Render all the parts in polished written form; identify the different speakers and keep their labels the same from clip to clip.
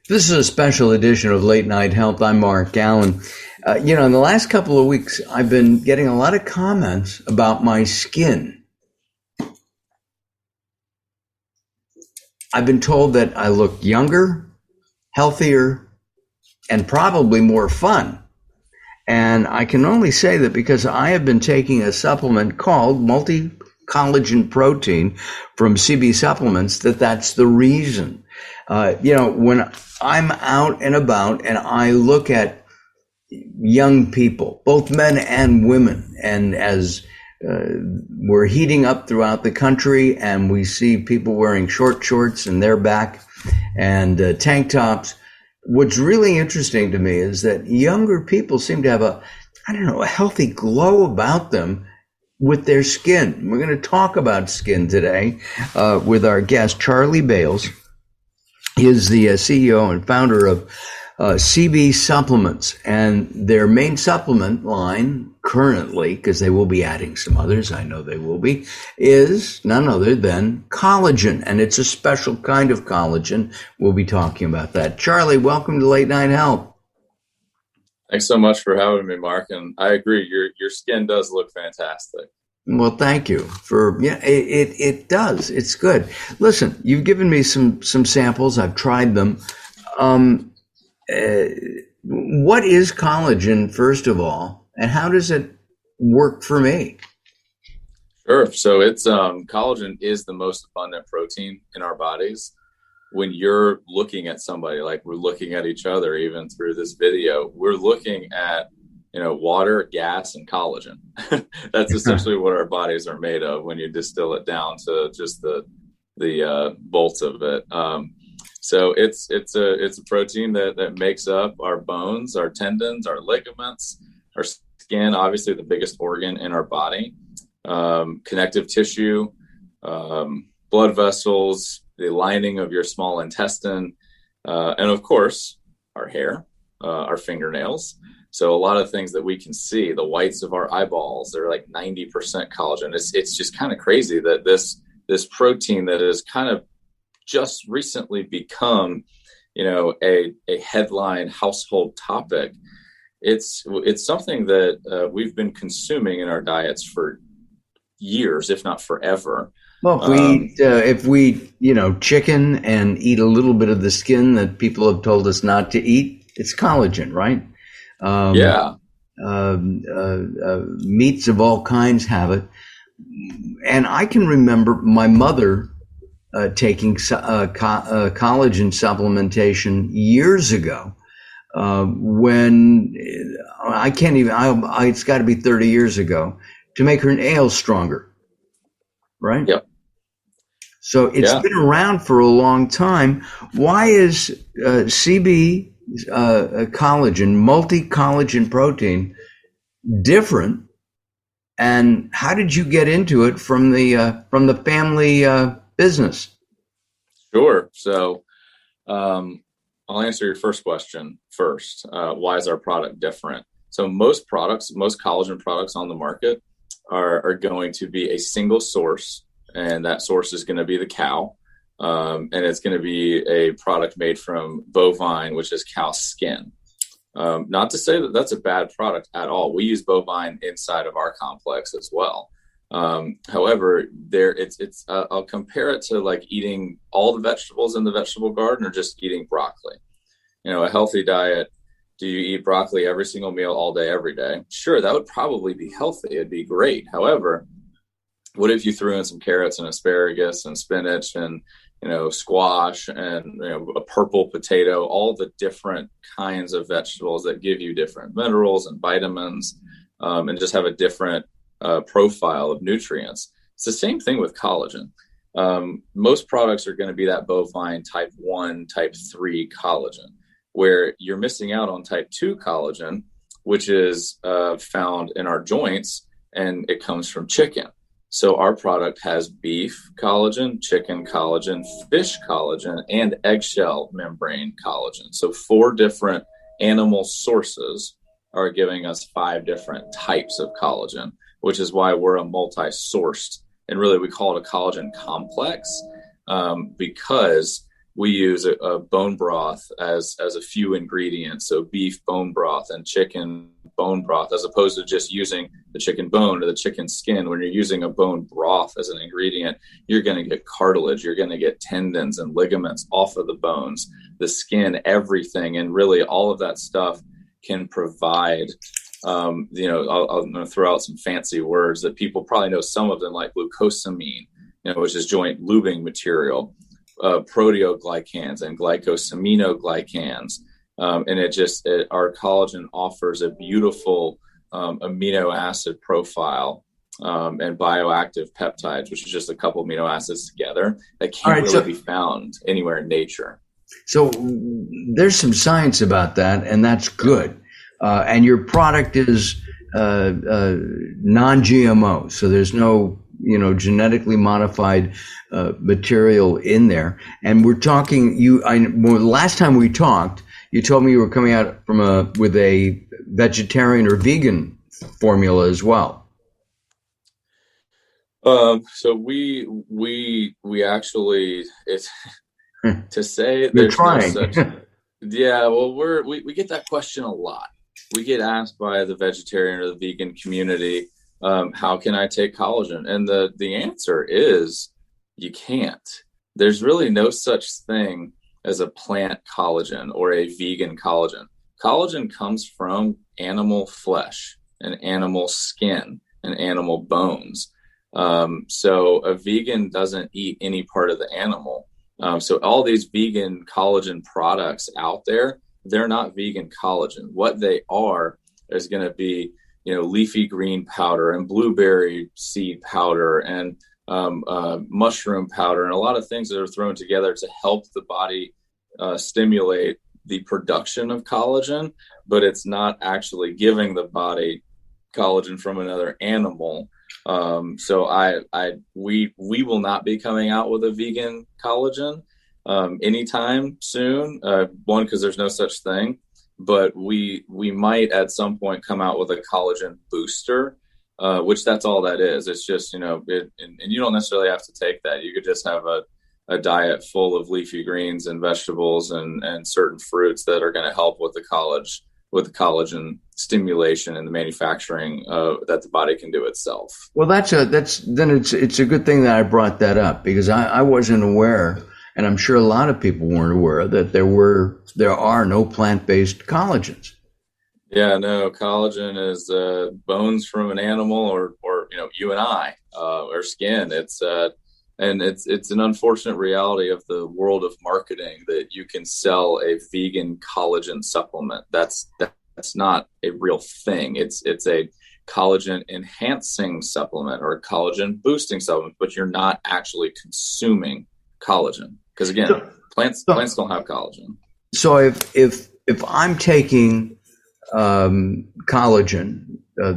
Speaker 1: This is a special edition of Late Night Health. I'm Mark Allen. In the last couple of weeks, I've been getting a lot of comments about my skin. I've been told that I look younger, healthier, and probably more fun. And I can only say that because I have been taking a supplement called multi-collagen protein from CB Supplements, that's the reason. When I'm out and about and I look at young people, both men and women, and as we're heating up throughout the country and we see people wearing short shorts and their back and tank tops, what's really interesting to me is that younger people seem to have a healthy glow about them with their skin. We're going to talk about skin today with our guest, Charlie Bales. He is the CEO and founder of CB Supplements, and their main supplement line currently, because they will be adding some others, I know they will be, is none other than collagen, and it's a special kind of collagen. We'll be talking about that. Charlie, welcome to Late Night Health.
Speaker 2: Thanks so much for having me, Mark, and I agree, your skin does look fantastic.
Speaker 1: Well, thank you it does. It's good. Listen, you've given me some samples. I've tried them. What is collagen, first of all, and how does it work for me?
Speaker 2: Sure. So it's collagen is the most abundant protein in our bodies. When you're looking at somebody, like we're looking at each other, even through this video, we're looking at water, gas, and collagen. That's essentially what our bodies are made of when you distill it down to just the bolts of it. So it's a protein that makes up our bones, our tendons, our ligaments, our skin, obviously the biggest organ in our body, connective tissue, blood vessels, the lining of your small intestine, and of course, our hair, our fingernails. So a lot of things that we can see, the whites of our eyeballs, they're like 90% collagen. It's just kind of crazy that this protein that has kind of just recently become, a headline household topic. It's something that we've been consuming in our diets for years, if not forever.
Speaker 1: Well, if we eat chicken and eat a little bit of the skin that people have told us not to eat, it's collagen, right? Meats of all kinds have it. And I can remember my mother taking collagen supplementation years ago when it's got to be 30 years ago, to make her nails stronger, right?
Speaker 2: Yep.
Speaker 1: So it's been around for a long time. Why is CB collagen, multi-collagen protein, different? And how did you get into it from the family business?
Speaker 2: Sure. So I'll answer your first question first. Why is our product different? So most collagen products on the market are going to be a single source, and that source is going to be the cow. And it's going to be a product made from bovine, which is cow skin. Not to say that that's a bad product at all. We use bovine inside of our complex as well. However, I'll compare it to like eating all the vegetables in the vegetable garden or just eating broccoli. A healthy diet. Do you eat broccoli every single meal all day, every day? Sure, that would probably be healthy. It'd be great. However, what if you threw in some carrots and asparagus and spinach and squash and a purple potato, all the different kinds of vegetables that give you different minerals and vitamins, and just have a different profile of nutrients. It's the same thing with collagen. Most products are going to be that bovine type 1, type 3 collagen, where you're missing out on type 2 collagen, which is found in our joints, and it comes from chicken. So our product has beef collagen, chicken collagen, fish collagen, and eggshell membrane collagen. So 4 different animal sources are giving us 5 different types of collagen, which is why we're a multi-sourced, and really we call it a collagen complex, because we use a bone broth as a few ingredients. So beef bone broth and chicken bone broth, as opposed to just using the chicken bone or the chicken skin. When you're using a bone broth as an ingredient, you're going to get cartilage, you're going to get tendons and ligaments off of the bones, the skin, everything. And really all of that stuff can provide, I'm going to throw out some fancy words that people probably know some of them, like glucosamine, which is joint lubing material, proteoglycans and glycosaminoglycans. And our collagen offers a beautiful amino acid profile and bioactive peptides, which is just a couple amino acids together that can't be found anywhere in nature.
Speaker 1: So there's some science about that, and that's good. And your product is non-GMO, so there's no genetically modified material in there. And we're talking. Last time we talked, you told me you were coming out with a vegetarian or vegan formula as well.
Speaker 2: So we actually, it's to say
Speaker 1: there's trying.
Speaker 2: No such. Yeah, well, we get that question a lot. We get asked by the vegetarian or the vegan community, how can I take collagen? And the answer is you can't. There's really no such thing as a plant collagen or a vegan collagen. Collagen comes from animal flesh and animal skin and animal bones. So a vegan doesn't eat any part of the animal. So all these vegan collagen products out there, they're not vegan collagen. What they are is going to be, leafy green powder and blueberry seed powder and mushroom powder and a lot of things that are thrown together to help the body stimulate the production of collagen, but it's not actually giving the body collagen from another animal. So we will not be coming out with a vegan collagen anytime soon. One, because there's no such thing, but we might at some point come out with a collagen booster, which that's all that is. It's just, and you don't necessarily have to take that. You could just have a diet full of leafy greens and vegetables and certain fruits that are going to help with the collagen stimulation and the manufacturing that the body can do itself.
Speaker 1: Well, it's a good thing that I brought that up, because I wasn't aware, and I'm sure a lot of people weren't aware, that there are no plant-based collagens.
Speaker 2: Yeah, no, collagen is bones from an animal or you and I, or skin. It's an unfortunate reality of the world of marketing that you can sell a vegan collagen supplement. That's not a real thing. It's a collagen enhancing supplement or a collagen boosting supplement, but you're not actually consuming collagen, because again, plants don't have collagen.
Speaker 1: So if I'm taking collagen,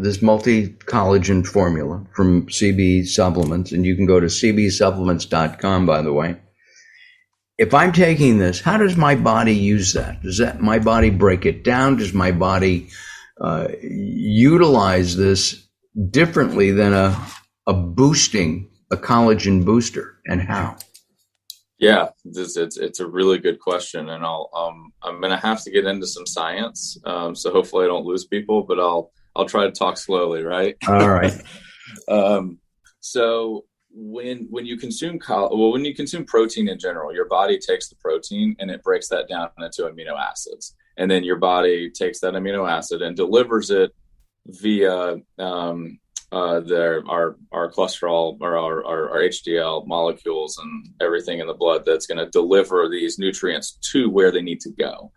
Speaker 1: this multi-collagen formula from CB Supplements, and you can go to cbsupplements.com, by the way. If I'm taking this, how does my body use that? Does my body break it down? Does my body utilize this differently than a collagen booster, and how?
Speaker 2: Yeah, it's a really good question, and I'm going to have to get into some science, so hopefully I don't lose people, but I'll try to talk slowly, right?
Speaker 1: All right.
Speaker 2: So when you consume protein in general, your body takes the protein and it breaks that down into amino acids, and then your body takes that amino acid and delivers it via our cholesterol or our HDL molecules and everything in the blood that's going to deliver these nutrients to where they need to go.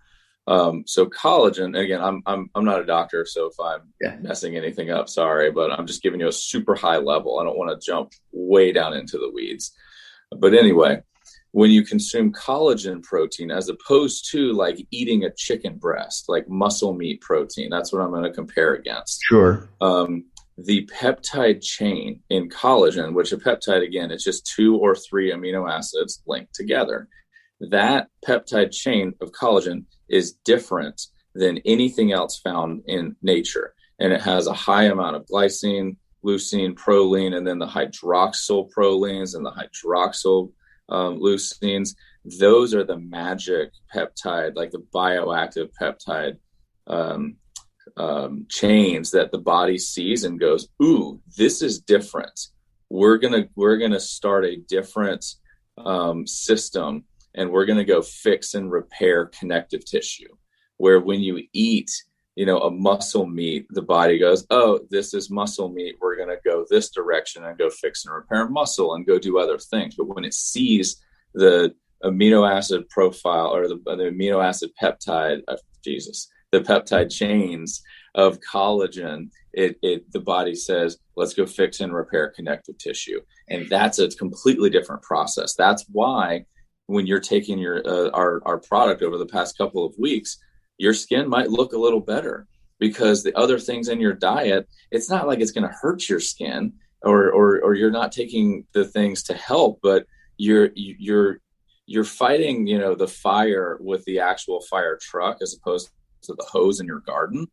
Speaker 2: So collagen, again, I'm not a doctor, so if I'm messing anything up, sorry, but I'm just giving you a super high level. I don't want to jump way down into the weeds. But anyway, when you consume collagen protein, as opposed to like eating a chicken breast, like muscle meat protein, that's what I'm going to compare against.
Speaker 1: Sure.
Speaker 2: The peptide chain in collagen, which a peptide, again, it's just 2 or 3 amino acids linked together. That peptide chain of collagen is different than anything else found in nature. And it has a high amount of glycine, leucine, proline, and then the hydroxyl prolines and the hydroxyl leucines. Those are the magic peptide, like the bioactive peptide chains that the body sees and goes, ooh, this is different. We're gonna start a different system, and we're gonna go fix and repair connective tissue. Where when you eat, a muscle meat, the body goes, oh, this is muscle meat. We're gonna go this direction and go fix and repair muscle and go do other things. But when it sees the amino acid profile or the amino acid peptide, the peptide chains of collagen, the body says, let's go fix and repair connective tissue. And that's a completely different process. That's why when you're taking our product over the past couple of weeks, your skin might look a little better, because the other things in your diet, it's not like it's going to hurt your skin, or you're not taking the things to help, but you're fighting, the fire with the actual fire truck as opposed to the hose in your garden,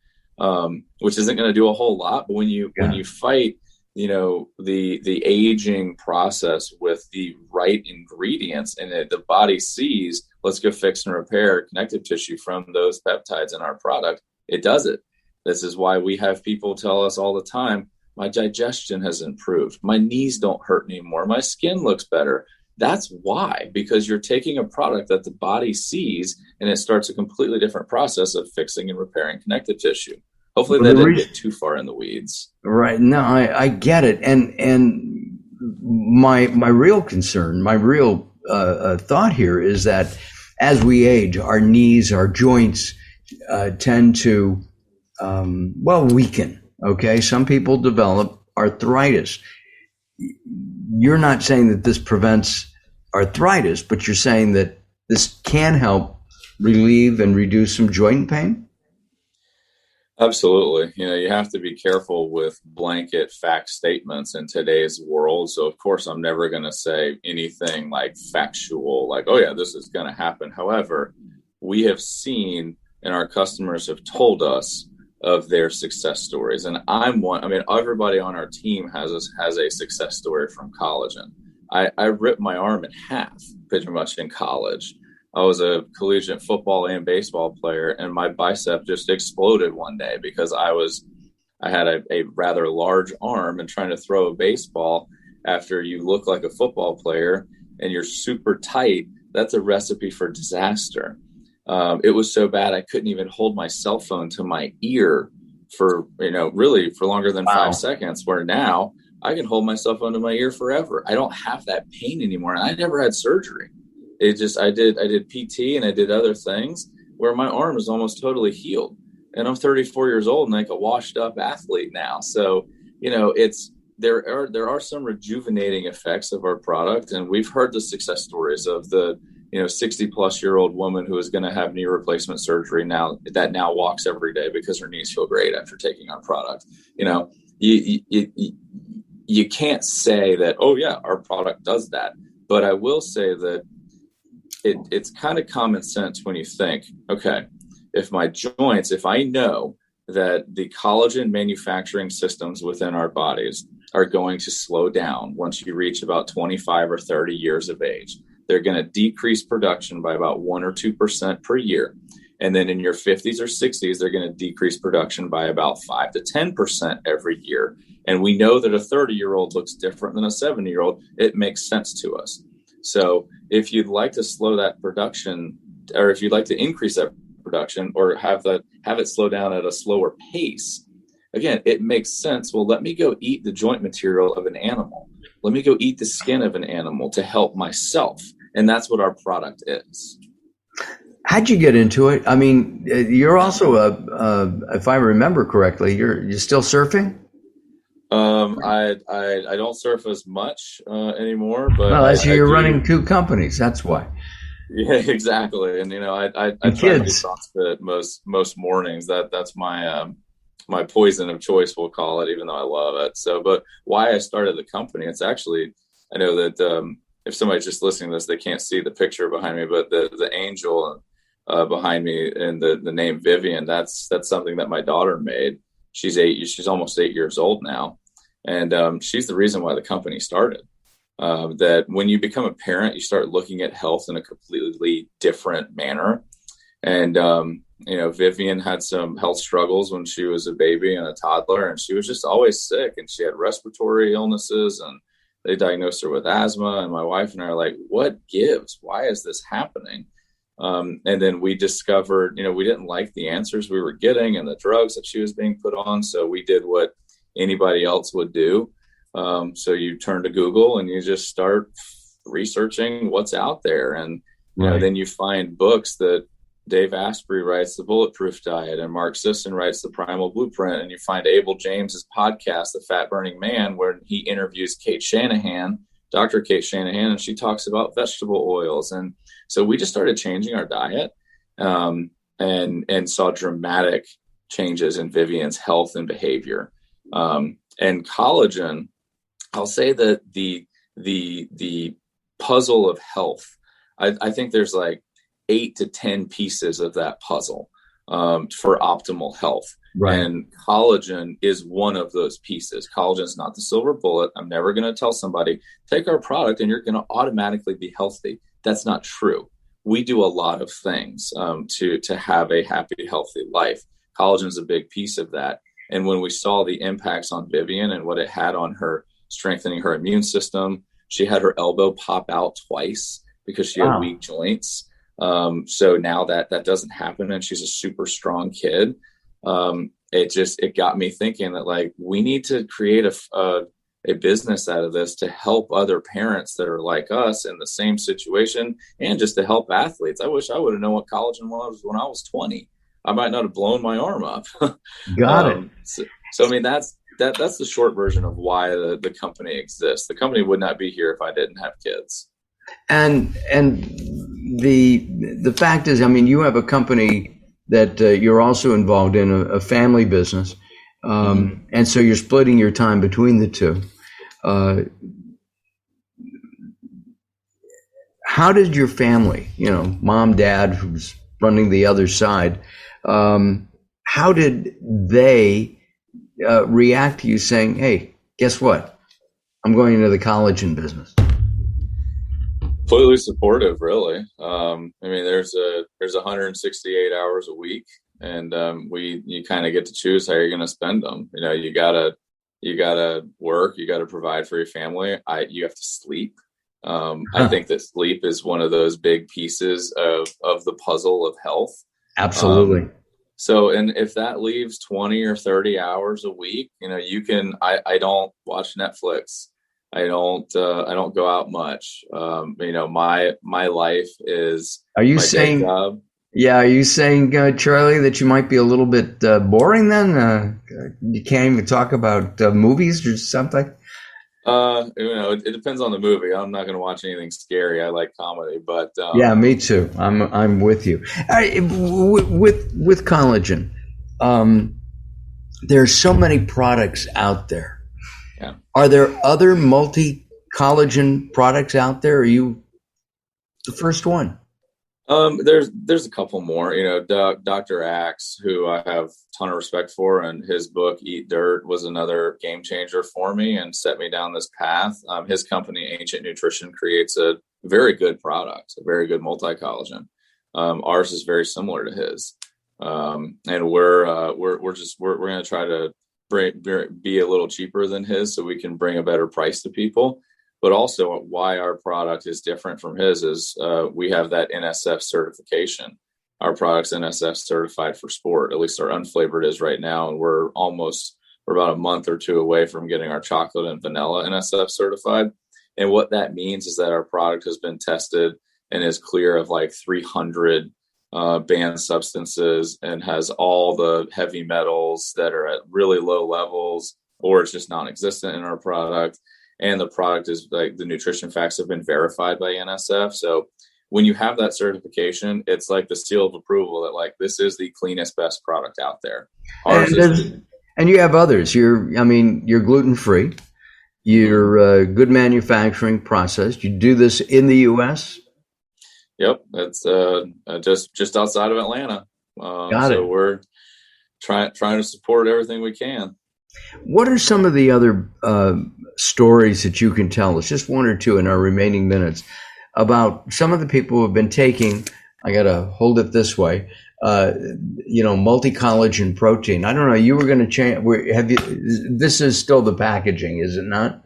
Speaker 2: which isn't going to do a whole lot. But when you fight, the aging process with the right ingredients, and the body sees, let's go fix and repair connective tissue from those peptides in our product, it does it. This is why we have people tell us all the time, my digestion has improved, my knees don't hurt anymore, my skin looks better. That's why, because you're taking a product that the body sees, and it starts a completely different process of fixing and repairing connective tissue. Hopefully that didn't get too far in the weeds.
Speaker 1: Right. No, I get it. And my real concern, my real thought here is that as we age, our knees, our joints tend to, weaken. Okay. Some people develop arthritis. You're not saying that this prevents arthritis, but you're saying that this can help relieve and reduce some joint pain?
Speaker 2: Absolutely. You have to be careful with blanket fact statements in today's world. So, of course, I'm never going to say anything like factual, like, oh, yeah, this is going to happen. However, we have seen, and our customers have told us of their success stories. And everybody on our team has a success story from collagen. I ripped my arm in half pretty much in college. I was a collegiate football and baseball player, and my bicep just exploded one day because I had a rather large arm, and trying to throw a baseball after you look like a football player and you're super tight, that's a recipe for disaster. It was so bad I couldn't even hold my cell phone to my ear for longer than 5 seconds, where now I can hold my cell phone to my ear forever. I don't have that pain anymore. And I never had surgery. I did PT and I did other things where my arm is almost totally healed. And I'm 34 years old and like a washed up athlete now. So, there are some rejuvenating effects of our product. And we've heard the success stories of the 60-plus-year-old woman who is going to have knee replacement surgery now walks every day because her knees feel great after taking our product. You can't say that, oh yeah, our product does that. But I will say that it's kind of common sense when you think, okay, if I know that the collagen manufacturing systems within our bodies are going to slow down once you reach about 25 or 30 years of age, they're going to decrease production by about 1 or 2% per year. And then in your 50s or 60s, they're going to decrease production by about 5 to 10% every year. And we know that a 30-year-old looks different than a 70-year-old. It makes sense to us. So if you'd like to slow that production, or if you'd like to increase that production, or have it slow down at a slower pace, again, it makes sense. Well, let me go eat the joint material of an animal. Let me go eat the skin of an animal to help myself. And that's what our product is.
Speaker 1: How'd you get into it? I mean, you're also if I remember correctly, you're still surfing?
Speaker 2: I don't surf as much anymore, but
Speaker 1: you're running 2 companies. That's why.
Speaker 2: Yeah, exactly. And I try to do CrossFit most mornings. That's my my poison of choice, we'll call it, even though I love it. So, but why I started the company, it's actually, I know that if somebody's just listening to this, they can't see the picture behind me, but the angel behind me and the name Vivian, that's something that my daughter made. She's almost 8 years old now. And she's the reason why the company started. that when you become a parent, you start looking at health in a completely different manner. And, Vivian had some health struggles when she was a baby and a toddler, and she was just always sick, and she had respiratory illnesses, and they diagnosed her with asthma. And my wife and I are like, what gives? Why is this happening? And then we discovered, we didn't like the answers we were getting and the drugs that she was being put on. So we did what anybody else would do. So you turn to Google and you just start researching what's out there. And then you find books that Dave Asprey writes, The Bulletproof Diet, and Mark Sisson writes The Primal Blueprint. And you find Abel James's podcast, The Fat Burning Man, where he interviews Kate Shanahan, Dr. Kate Shanahan, and she talks about vegetable oils. And so we just started changing our diet, and saw dramatic changes in Vivian's health and behavior. And collagen, I'll say that the puzzle of health, I think there's like 8 to 10 pieces of that puzzle for optimal health. Right. And collagen is one of those pieces. Collagen is not the silver bullet. I'm never going to tell somebody, take our product and you're going to automatically be healthy. That's not true. We do a lot of things to have a happy, healthy life. Collagen is a big piece of that. And when we saw the impacts on Vivian and what it had on her, strengthening her immune system, she had her elbow pop out twice because she had weak joints. So now that doesn't happen, and she's a super strong kid. It got me thinking that, like, we need to create a business out of this to help other parents that are like us in the same situation, and just to help athletes. I wish I would have known what collagen was when I was 20. I might not have blown my arm up.
Speaker 1: Got it.
Speaker 2: So I mean, that's the short version of why the company exists. The company would not be here if I didn't have kids. And
Speaker 1: the fact is, I mean, you have a company that you're also involved in, a family business, and so you're splitting your time between the two. How did your family, mom, dad, who's running the other side, how did they react to you saying, "Hey, guess what? I'm going into the collagen business"?
Speaker 2: Completely supportive, really. I mean, there's 168 hours a week, and you kind of get to choose how you're going to spend them. You gotta work, you gotta provide for your family. You have to sleep. I think that sleep is one of those big pieces of the puzzle of health.
Speaker 1: Absolutely.
Speaker 2: And if that leaves 20 or 30 hours a week, I don't watch Netflix. I don't go out much. My life is. Are you saying?
Speaker 1: Yeah. Are you saying, Charlie, that you might be a little bit boring then? You can't even talk about movies or something.
Speaker 2: It depends on the movie. I'm not going to watch anything scary. I like comedy, but
Speaker 1: yeah, me too. I'm with you. With collagen, there's so many products out there.
Speaker 2: Yeah.
Speaker 1: Are there other multi-collagen products out there? Or are you the first one?
Speaker 2: There's a couple more. Dr. Axe, who I have a ton of respect for, and his book Eat Dirt was another game changer for me and set me down this path. His company, Ancient Nutrition, creates a very good product, a very good multi-collagen. Ours is very similar to his, and we're going to try to be a little cheaper than his so we can bring a better price to people. But also why our product is different from his is we have that NSF certification. Our product's NSF certified for sport. At least our unflavored is right now. And we're about a month or two away from getting our chocolate and vanilla NSF certified. And what that means is that our product has been tested and is clear of like 300 banned substances and has all the heavy metals that are at really low levels, or it's just non-existent in our product. And the product is like the nutrition facts have been verified by NSF. So when you have that certification, it's like the seal of approval that like, this is the cleanest, best product out there.
Speaker 1: And you have others. You're gluten-free. You're good manufacturing process. You do this in the U.S.?
Speaker 2: Yep. It's just outside of Atlanta. So we're trying to support everything we can.
Speaker 1: What are some of the other stories that you can tell us, just one or two in our remaining minutes, about some of the people who have been taking, I got to hold it this way, multi-collagen protein. I don't know, you were going to change, this is still the packaging, is it not?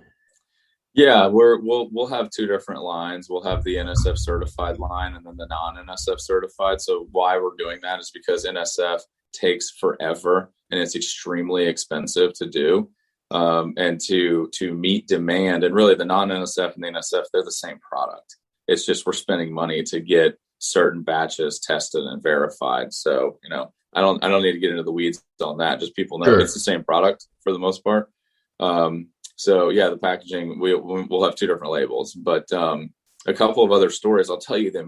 Speaker 2: Yeah, we'll have two different lines. We'll have the NSF certified line and then the non-NSF certified. So why we're doing that is because NSF takes forever and it's extremely expensive to do, and to meet demand. And really, the non-NSF and the NSF, they're the same product. It's just we're spending money to get certain batches tested and verified. So I don't need to get into the weeds on that. Just people know It's the same product for the most part. So yeah, the packaging, we'll have two different labels, but a couple of other stories. I'll tell you there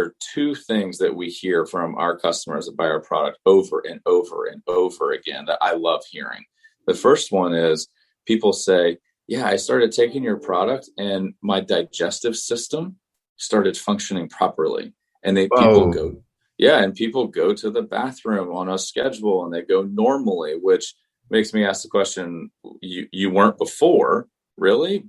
Speaker 2: are two things that we hear from our customers that buy our product over and over and over again that I love hearing. The first one is people say, yeah, I started taking your product and my digestive system started functioning properly. And people go to the bathroom on a schedule and they go normally, which makes me ask the question, you weren't before, really?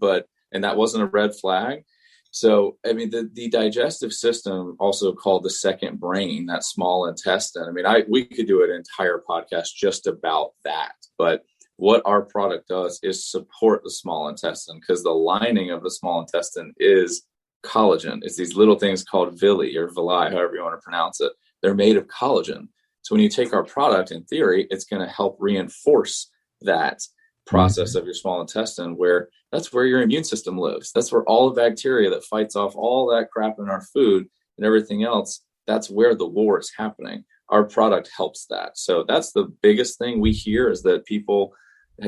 Speaker 2: And that wasn't a red flag. So, I mean, the digestive system, also called the second brain, that small intestine. I mean, we could do an entire podcast just about that. But what our product does is support the small intestine, because the lining of the small intestine is collagen. It's these little things called villi or villi, however you want to pronounce it. They're made of collagen. So when you take our product, in theory, it's going to help reinforce that process of your small intestine, where that's where your immune system lives. That's where all the bacteria that fights off all that crap in our food and everything else, that's where the war is happening. Our product helps that. So that's the biggest thing we hear, is that people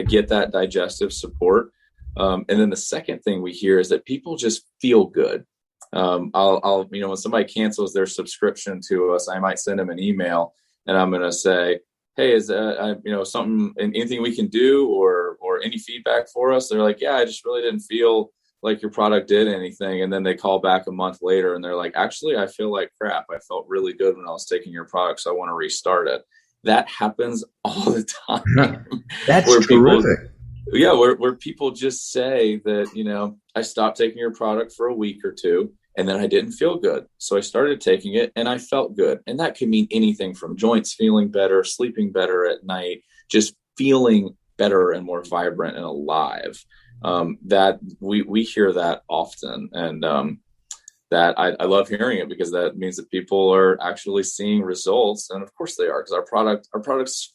Speaker 2: get that digestive support. And then the second thing we hear is that people just feel good. I'll when somebody cancels their subscription to us, I might send them an email and I'm going to say, hey, is something, anything we can do or any feedback for us? They're like, yeah, I just really didn't feel like your product did anything. And then they call back a month later and they're like, actually, I feel like crap. I felt really good when I was taking your product, so I want to restart it. That happens all the time.
Speaker 1: That's terrific.
Speaker 2: Where people just say that, I stopped taking your product for a week or two, and then I didn't feel good. So I started taking it and I felt good. And that can mean anything from joints feeling better, sleeping better at night, just feeling better and more vibrant and alive. That we hear that often. And that I love hearing it, because that means that people are actually seeing results. And of course they are, because our product's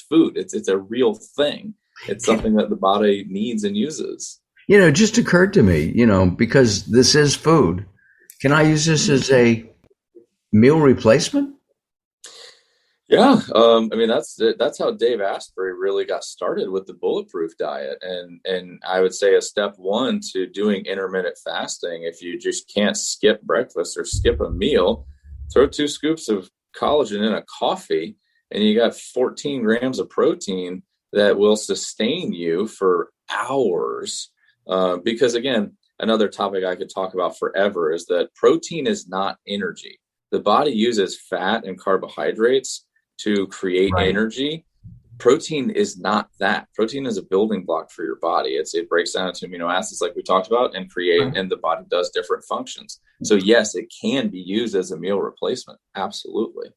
Speaker 2: food. It's a real thing. It's something that the body needs and uses.
Speaker 1: It just occurred to me, because this is food. Can I use this as a meal replacement?
Speaker 2: Yeah. That's how Dave Asprey really got started with the bulletproof diet. And I would say a step one to doing intermittent fasting, if you just can't skip breakfast or skip a meal, throw 2 scoops of collagen in a coffee and you got 14 grams of protein that will sustain you for hours. Because again, another topic I could talk about forever is that protein is not energy. The body uses fat and carbohydrates to create energy. Protein is not that. Protein is a building block for your body. It breaks down into amino acids like we talked about and and the body does different functions. So yes, it can be used as a meal replacement. Absolutely.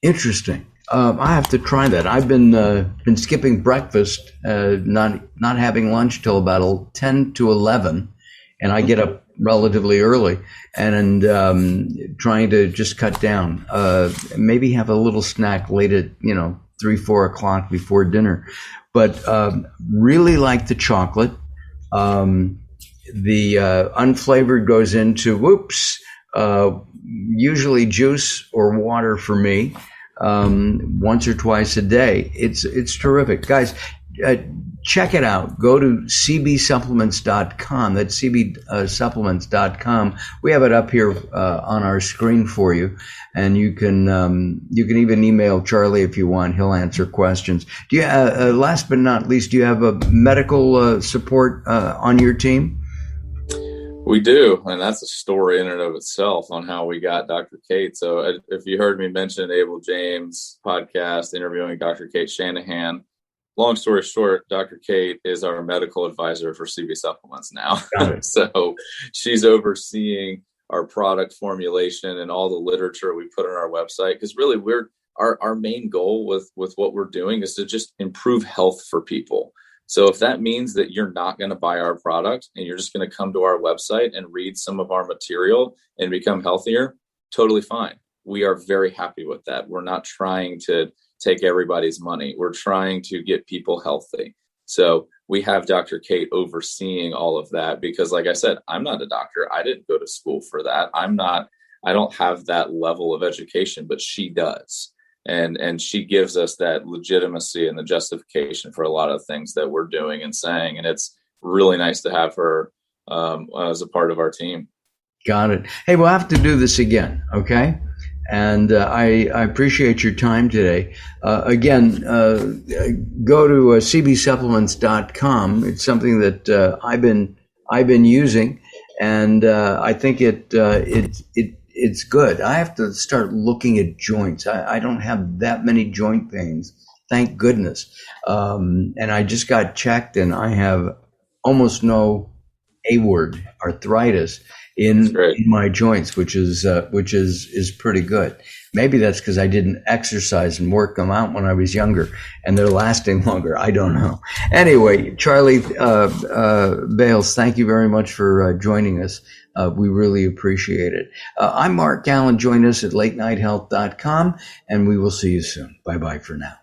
Speaker 1: Interesting. I have to try that. I've been skipping breakfast, not having lunch till about 10 to 11, and I get up relatively early and trying to just cut down. Maybe have a little snack late at 3-4 o'clock before dinner, but really like the chocolate. The unflavored goes into usually juice or water for me, once or twice a day. It's terrific, guys. Check it out. Go to cbsupplements.com. That's cbsupplements.com. We have it up here on our screen for you, and you can even email Charlie if you want. He'll answer questions. Do you? Last but not least, do you have a medical support on your team?
Speaker 2: We do, and that's a story in and of itself on how we got Dr. Kate. So if you heard me mention Abel James' podcast interviewing Dr. Kate Shanahan, long story short, Dr. Kate is our medical advisor for CB Supplements now. So she's overseeing our product formulation and all the literature we put on our website. Because really, our main goal with what we're doing is to just improve health for people. So if that means that you're not going to buy our product and you're just going to come to our website and read some of our material and become healthier, totally fine. We are very happy with that. We're not trying to take everybody's money. We're trying to get people healthy. So we have Dr. Kate overseeing all of that because, like I said, I'm not a doctor. I didn't go to school for that. I don't have that level of education, but she does. And she gives us that legitimacy and the justification for a lot of things that we're doing and saying. And it's really nice to have her as a part of our team.
Speaker 1: Got it. Hey, we'll have to do this again. Okay. And I appreciate your time today. Again, go to cbsupplements.com. It's something that I've been using, and I think it's good. I have to start looking at joints. I don't have that many joint pains, thank goodness. And I just got checked, and I have almost no A-word arthritis in my joints, which is pretty good. Maybe that's because I didn't exercise and work them out when I was younger, and they're lasting longer. I don't know. Anyway, Charlie Bales, thank you very much for joining us. We really appreciate it. I'm Mark Allen. Join us at latenighthealth.com, and we will see you soon. Bye-bye for now.